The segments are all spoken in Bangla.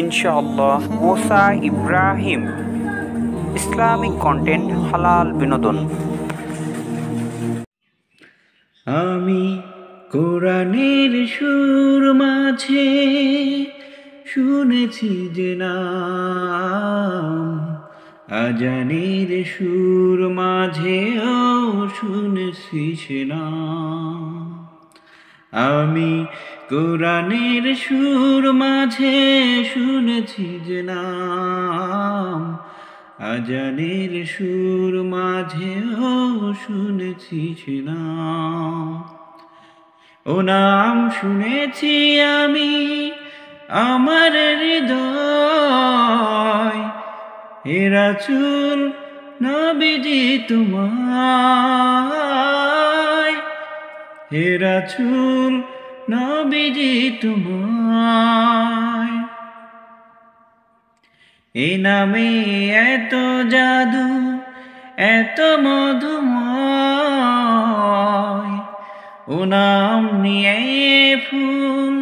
ইনশাআল্লাহ মুসা ইব্রাহিম, ইসলামিক কন্টেন্ট, হালাল বিনোদন। আমি কোরআনের সুর মাঝে শুনেছি যে নাম, আজানের সুর মাঝেও শুনেছি সে নাম। আমি কোরআনের সুর মাঝে শুনেছি যে নাম, আজানের সুর মাঝেও শুনেছি সে নাম। ও নাম শুনেছি আমি আমার হৃদয়, হে রাসূল নবীজি তোমায়, হে রাসূল নবীজি তোমায়। এ নামে এত জাদু, এত মধুময়, ও নাম নিয়ে ফুল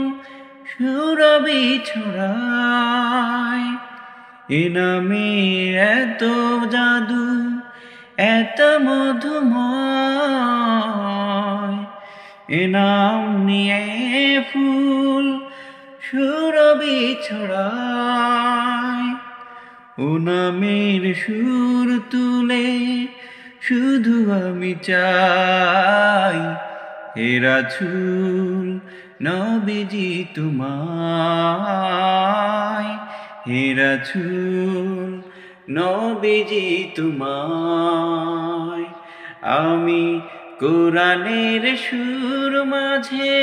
সুরভি ছড়ায়। এ নামে এত জাদু, এত মধুময়, এ নাম নিয়ে ফুল সুরভি ছড়ায়। ও নামের সুর তুলে শুধু আমি চাই, হে রাসূল নবীজি তোমায়, হে রাসূল নবীজি তোমায়। আমি কোরআনের সুর মাঝে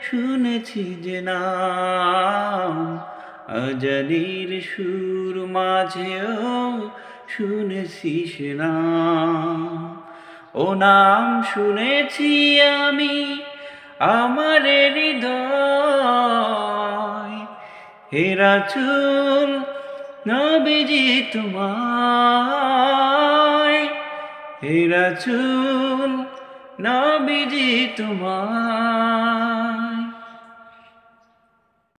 শুনেছি যে নাম, আজানের সুর মাঝেও শুনেছি সে নাম। ও নাম শুনেছি আমি আমার হৃদয়, হে রাসূল নবীজি তোমায়, হে রাসূল নবীজি তোমায়।